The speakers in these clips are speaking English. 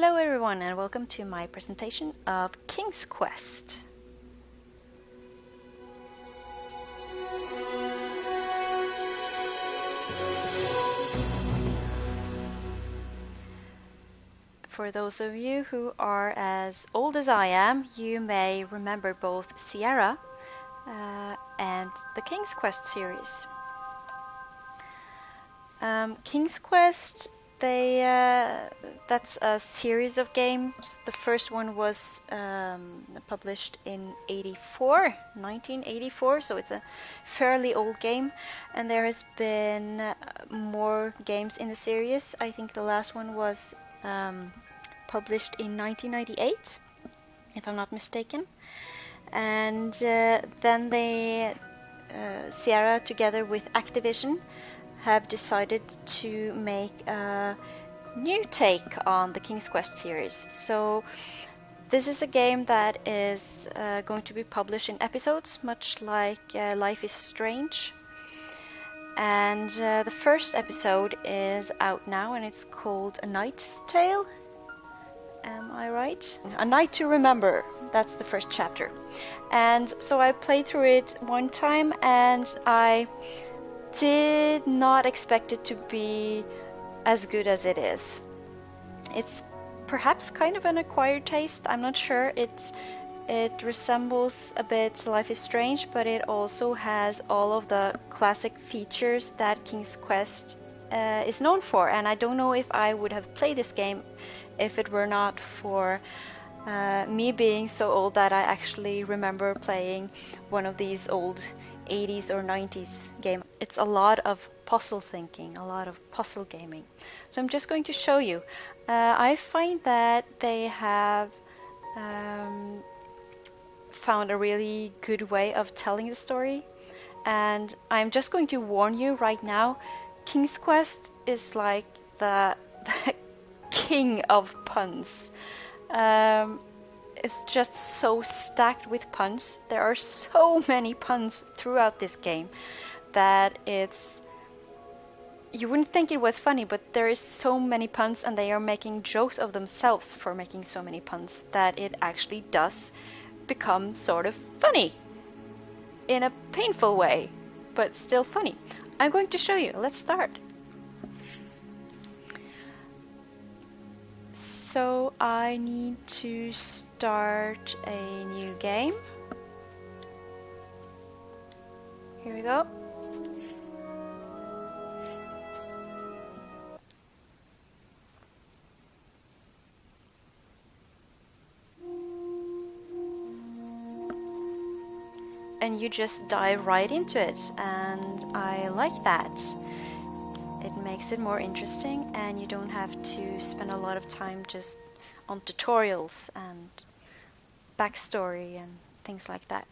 Hello everyone and welcome to my presentation of King's Quest. For those of you who are as old as I am, you may remember both Sierra and the King's Quest series. King's Quest, that's a series of games. The first one was published in 1984, so it's a fairly old game. And there has been more games in the series. I think the last one was published in 1998, if I'm not mistaken. And then Sierra, together with Activision, have decided to make a new take on the King's Quest series. So this is a game that is going to be published in episodes, much like Life is Strange. And the first episode is out now, and it's called A Knight's Tale. Am I right? A Night to Remember. That's the first chapter. And so I played through it one time, and I did not expect it to be as good as it is. It's perhaps kind of an acquired taste. I'm not sure. It resembles a bit Life is Strange, but it also has all of the classic features that King's Quest is known for. And I don't know if I would have played this game if it were not for me being so old that I actually remember playing one of these old 80s or 90s game. It's a lot of puzzle thinking, a lot of puzzle gaming. So I'm just going to show you. I find that they have found a really good way of telling the story, and I'm just going to warn you right now, King's Quest is like the king of puns. It's just so stacked with puns. There are so many puns throughout this game that you wouldn't think it was funny, but there is so many puns, and they are making jokes of themselves for making so many puns that it actually does become sort of funny in a painful way, but still funny. I'm going to show you. Let's start. So I need to start a new game. Here we go. And you just dive right into it, and I like that. It makes it more interesting, and you don't have to spend a lot of time just on tutorials and backstory and things like that.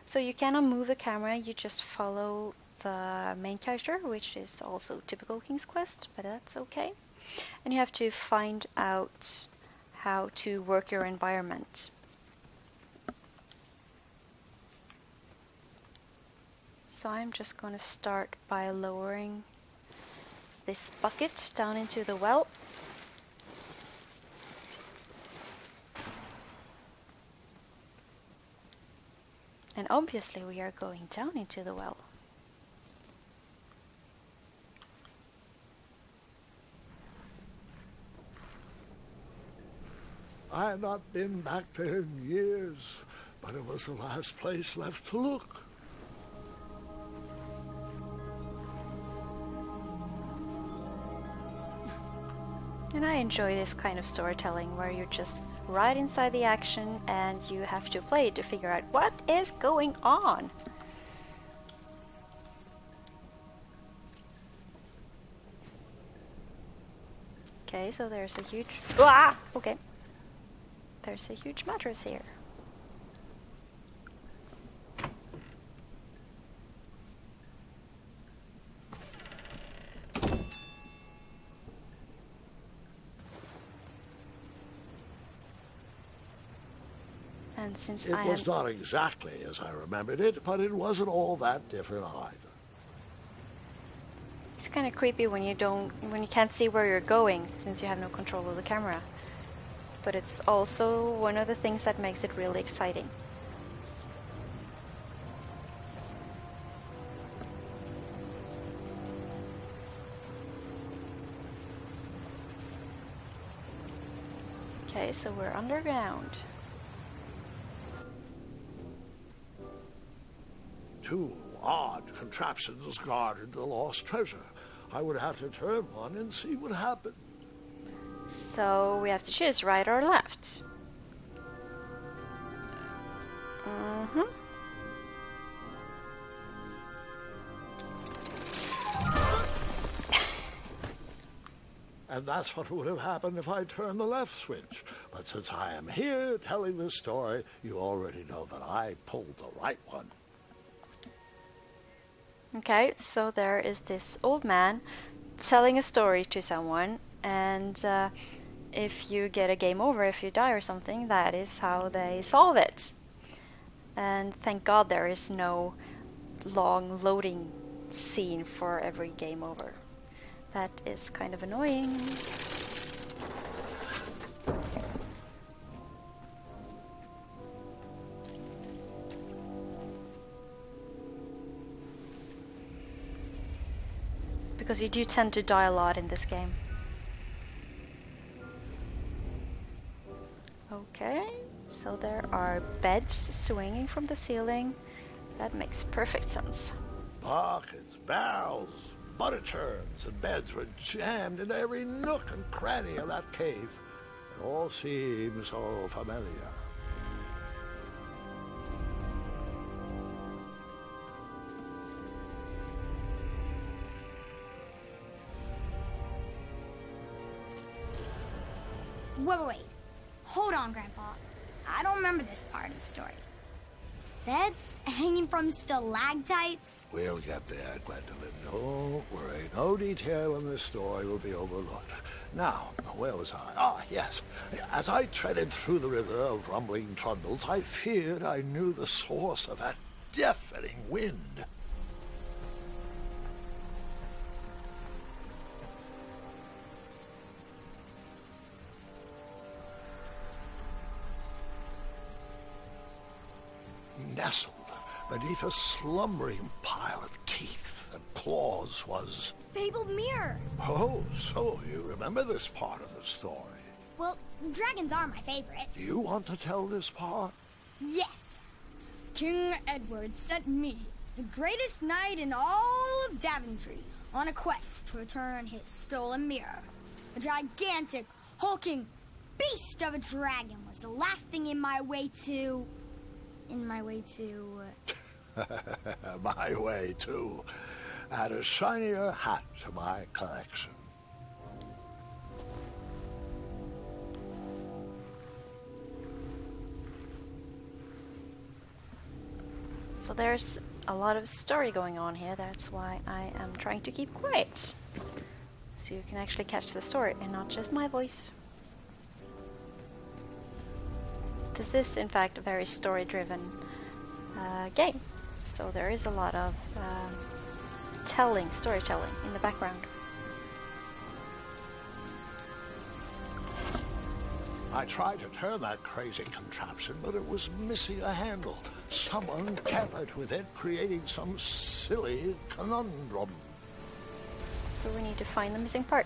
So you cannot move the camera, you just follow the main character, which is also typical King's Quest, but that's okay. And you have to find out how to work your environment. So I'm just going to start by lowering this bucket down into the well. And obviously we are going down into the well. I have not been back there in years, but it was the last place left to look. And I enjoy this kind of storytelling where you're just right inside the action and you have to play to figure out what is going on. Okay, so there's a huge... Ah! Okay. There's a huge mattress here. And since it was not exactly as I remembered it, but it wasn't all that different either. is kind of creepy when you can't see where you're going since you have no control of the camera. But it's also one of the things that makes it really exciting. Okay, so we're underground. Two odd contraptions guarded the lost treasure. I would have to turn one and see what happened. So we have to choose right or left. Mm-hmm. And that's what would have happened if I turned the left switch. But since I am here telling this story, you already know that I pulled the right one. Okay, so there is this old man telling a story to someone, and if you get a game over, if you die or something, that is how they solve it. And thank God there is no long loading scene for every game over. That is kind of annoying. Because you do tend to die a lot in this game. Okay, so there are beds swinging from the ceiling. That makes perfect sense. Buckets, barrels, butter churns, and beds were jammed into every nook and cranny of that cave. It all seems so familiar. Wait. Hold on, Grandpa. I don't remember this part of the story. Beds hanging from stalactites? We'll get there, Gwendolyn. Don't worry. No detail in this story will be overlooked. Now, where was I? Ah, yes. As I treaded through the river of rumbling trundles, I feared I knew the source of that deafening wind. Nestled beneath a slumbering pile of teeth and claws was... Fabled mirror. Oh, so you remember this part of the story. Well, dragons are my favorite. Do you want to tell this part? Yes. King Edward sent me, the greatest knight in all of Daventry, on a quest to return his stolen mirror. A gigantic, hulking beast of a dragon was the last thing in my way to... My way to add a shinier hat to my collection. So there's a lot of story going on here. That's why I am trying to keep quiet. So you can actually catch the story and not just my voice. This is, in fact, a very story-driven game, so there is a lot of storytelling in the background. I tried to turn that crazy contraption, but it was missing a handle. Someone tampered with it, creating some silly conundrum. So we need to find the missing part.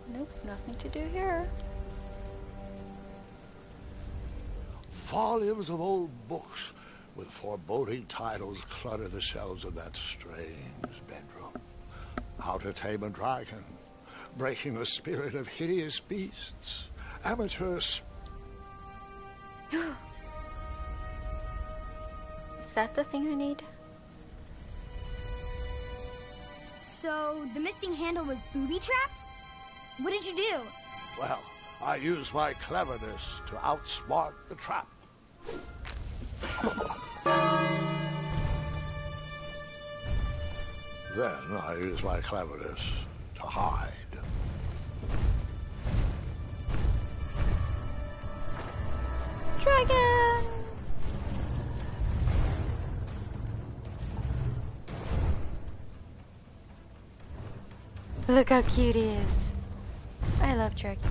Nope, nothing to do here. Volumes of old books with foreboding titles clutter the shelves of that strange bedroom. How to Tame a Dragon, Breaking the Spirit of Hideous Beasts, Amateur... Is that the thing I need? So, the missing handle was booby-trapped? What did you do? Well, I used my cleverness to outsmart the trap. Then I used my cleverness to hide. Dragon! Look how cute he is. I love dragons.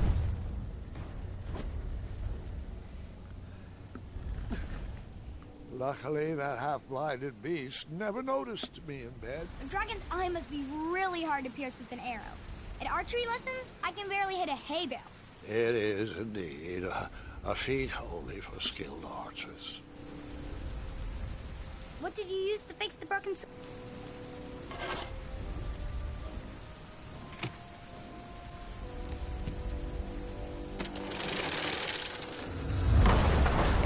Luckily, that half-blinded beast never noticed me in bed. A dragon's eye must be really hard to pierce with an arrow. At archery lessons, I can barely hit a hay bale. It is indeed a feat only for skilled archers. What did you use to fix the broken sword?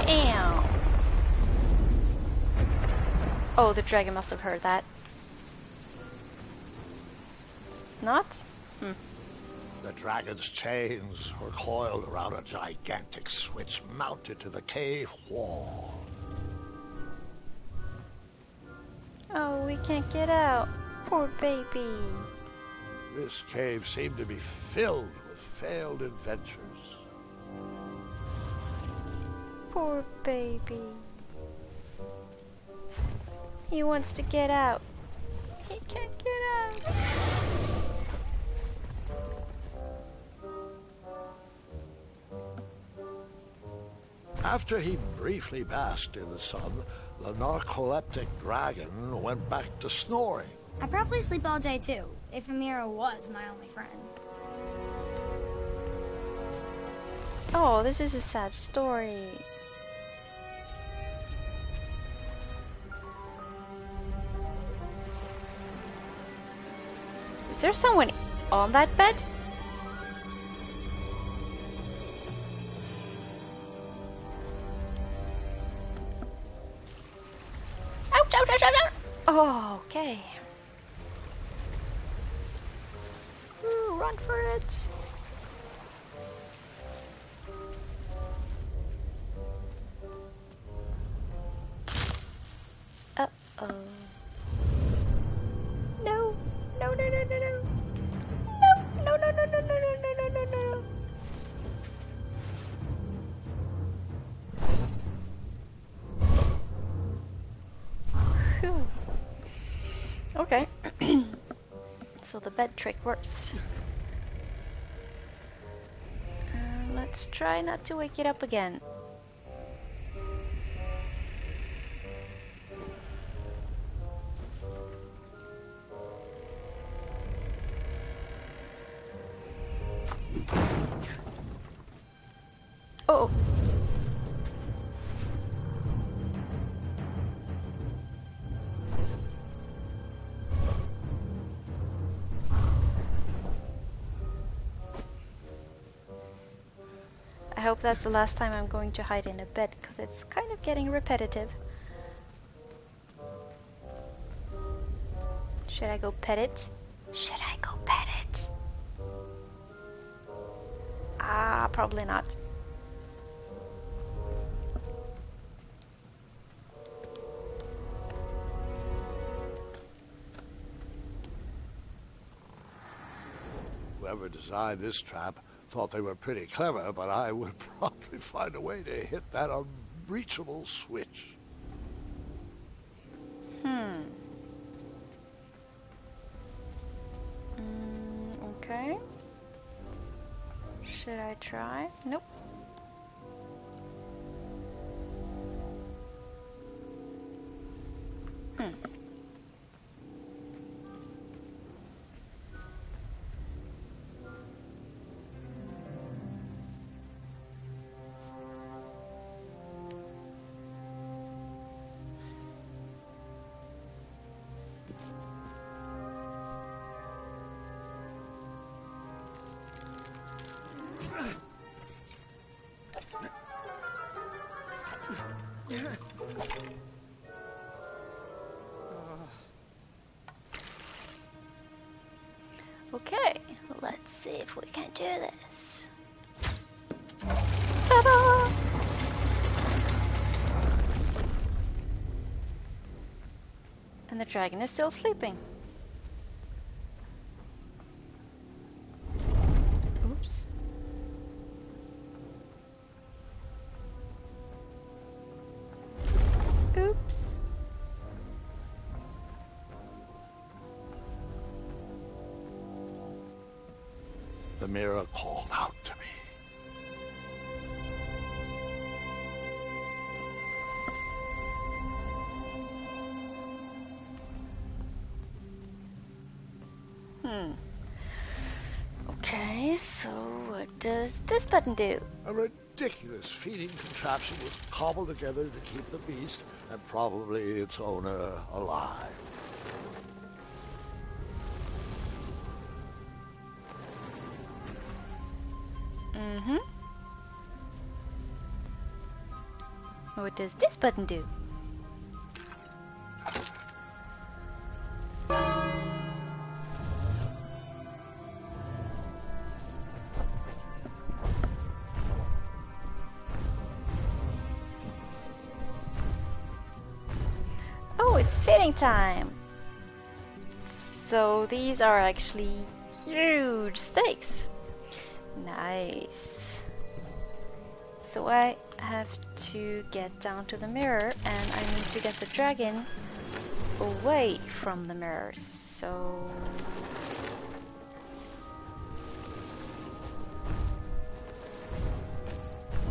Bam! Oh, the dragon must have heard that. Not? The dragon's chains were coiled around a gigantic switch mounted to the cave wall. Oh, we can't get out. Poor baby. This cave seemed to be filled with failed adventures. Poor baby. He wants to get out. He can't get out. After he briefly basked in the sun, the narcoleptic dragon went back to snoring. I probably sleep all day too, if Amira was my only friend. Oh, this is a sad story. Is there someone on that bed? Ouch, ouch, ouch, ouch, ouch. Oh, okay. Ooh, run for it. Uh-oh. No. No, no, no, no, no. No, no, no, no, no, no, no, no, no, no. Phew. Okay. So the bed trick works. Let's try not to wake it up again. Oh. I hope that's the last time I'm going to hide in a bed, because it's kind of getting repetitive. Should I go pet it? Should I go pet it? Ah, probably not. Whoever designed this trap thought they were pretty clever, but I would probably find a way to hit that unreachable switch. Okay. Should I try? Nope. Okay, let's see if we can do this. Ta-da! And the dragon is still sleeping. Oops. the mirror called out to me. Okay, so what does this button do? A ridiculous feeding contraption was cobbled together to keep the beast and probably its owner alive. What does this button do? Oh, it's feeding time! So these are actually huge steaks. Nice. So I have to get down to the mirror and I need to get the dragon away from the mirror. So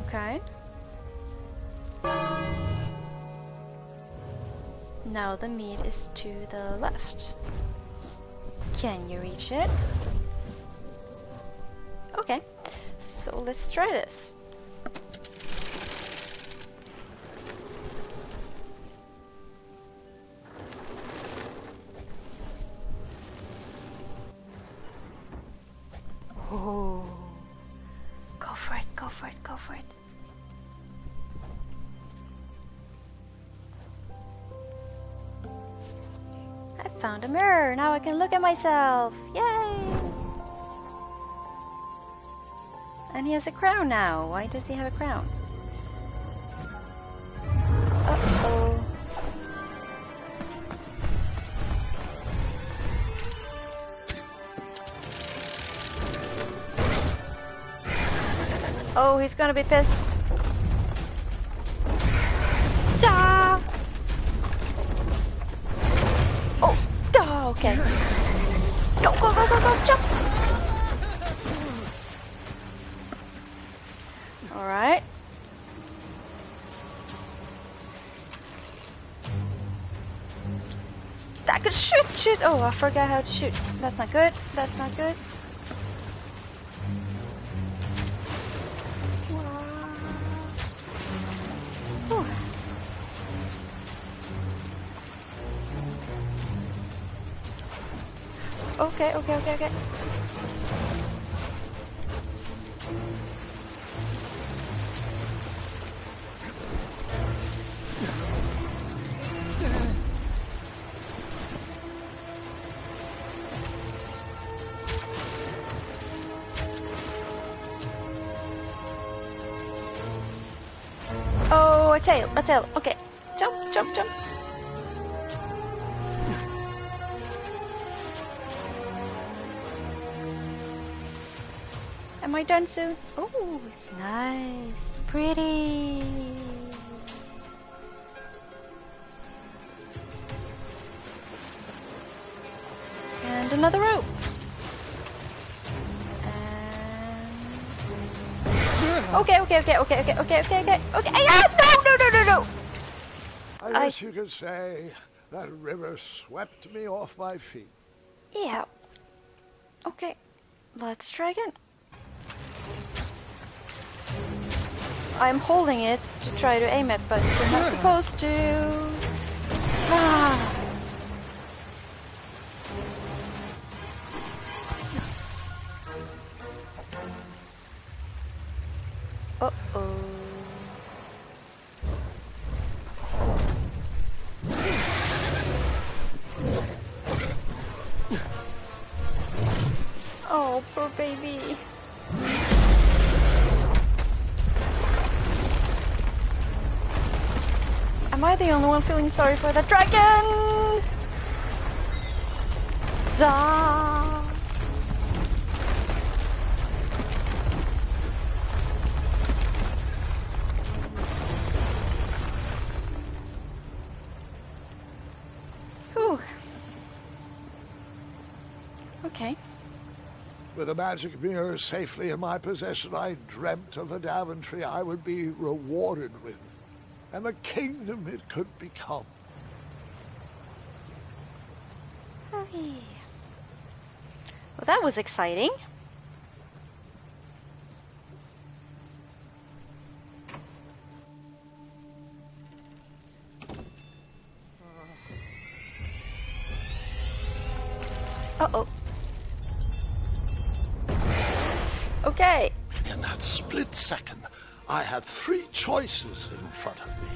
okay. Now the meat is to the left. Can you reach it? Okay, so let's try this. Oh, go for it, go for it, go for it. I found a mirror, now I can look at myself, yay! And he has a crown now, why does he have a crown? Uh-oh. Oh, he's gonna be pissed. Ah! Oh, oh, okay. Go, go, go, go, go, jump! Alright. I could shoot! Oh, I forgot how to shoot. That's not good, that's not good. Whew. Okay, okay, okay, okay. Oh, a tail, okay. Jump, jump, jump. Am I done soon? Oh, it's nice, pretty. And another rope. Okay. No. I guess you could say that river swept me off my feet. Yeah. Okay, let's try again. I'm holding it to try to aim it, but we're not supposed to. Ah. Uh-oh. Oh, poor baby. Am I the only one feeling sorry for that dragon? Da. Whew. Okay. With the magic mirror safely in my possession, I dreamt of the Daventry I would be rewarded with, and the kingdom it could become. Hey. Well, that was exciting. Uh-oh. Okay. In that split second, I had three choices in front of me.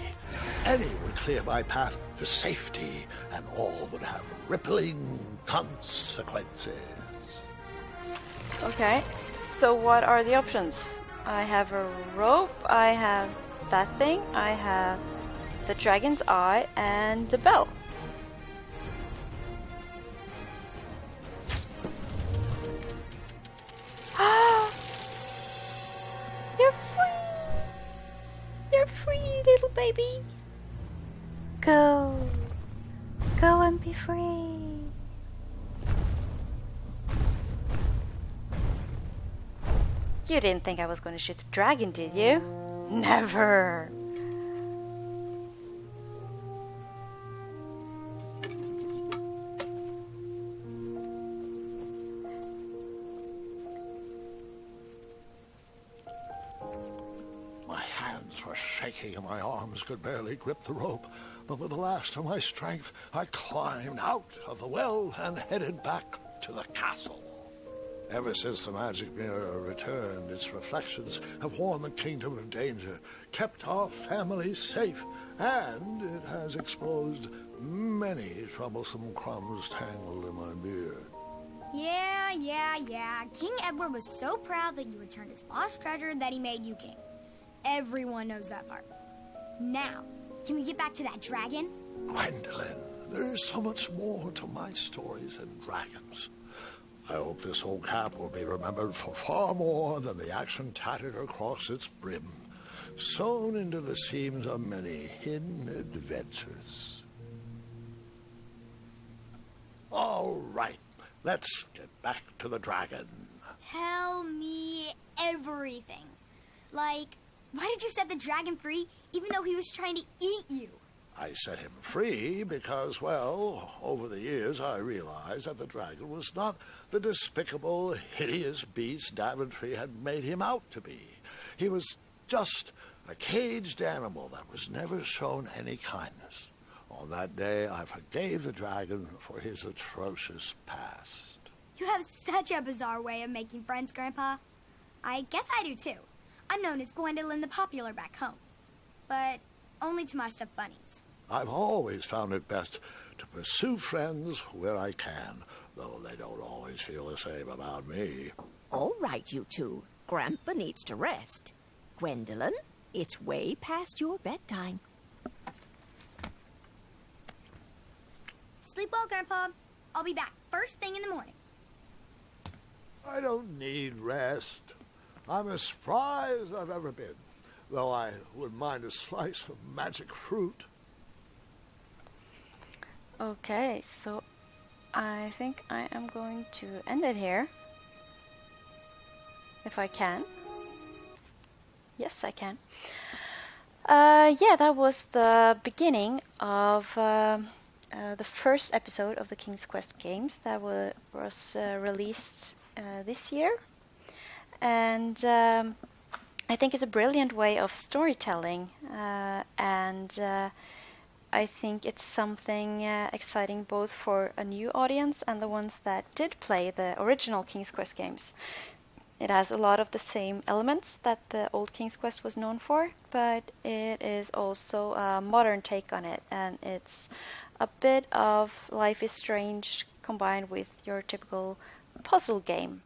Any would clear my path to safety, and all would have rippling consequences. Okay. So what are the options? I have a rope, I have that thing, I have the dragon's eye, and the bell. You're free! You're free, little baby! Go! Go and be free! You didn't think I was going to shoot the dragon, did you? Never! My hands were shaking and my arms could barely grip the rope, but with the last of my strength, I climbed out of the well and headed back to the castle. Ever since the magic mirror returned, its reflections have warned the kingdom of danger, kept our family safe, and it has exposed many troublesome crumbs tangled in my beard. Yeah. King Edward was so proud that you returned his lost treasure that he made you king. Everyone knows that part. Now, can we get back to that dragon? Gwendolyn, there is so much more to my stories than dragons. I hope this old cap will be remembered for far more than the action tattered across its brim, sewn into the seams of many hidden adventures. All right, let's get back to the dragon. Tell me everything. Like, why did you set the dragon free even though he was trying to eat you? I set him free because, well, over the years I realized that the dragon was not the despicable, hideous beast Daventry had made him out to be. He was just a caged animal that was never shown any kindness. On that day, I forgave the dragon for his atrocious past. You have such a bizarre way of making friends, Grandpa. I guess I do, too. I'm known as Gwendolyn the Popular back home. But only to my stuffed bunnies. I've always found it best to pursue friends where I can, though they don't always feel the same about me. All right, you two. Grandpa needs to rest. Gwendolyn, it's way past your bedtime. Sleep well, Grandpa. I'll be back first thing in the morning. I don't need rest. I'm as spry as I've ever been, though I wouldn't mind a slice of magic fruit. Okay, so I think I am going to end it here. If I can. Yes, I can. Yeah, that was the beginning of the first episode of the King's Quest games that was released this year. And I think it's a brilliant way of storytelling, and I think it's something exciting both for a new audience and the ones that did play the original King's Quest games. It has a lot of the same elements that the old King's Quest was known for, but it is also a modern take on it, and it's a bit of Life is Strange combined with your typical puzzle game.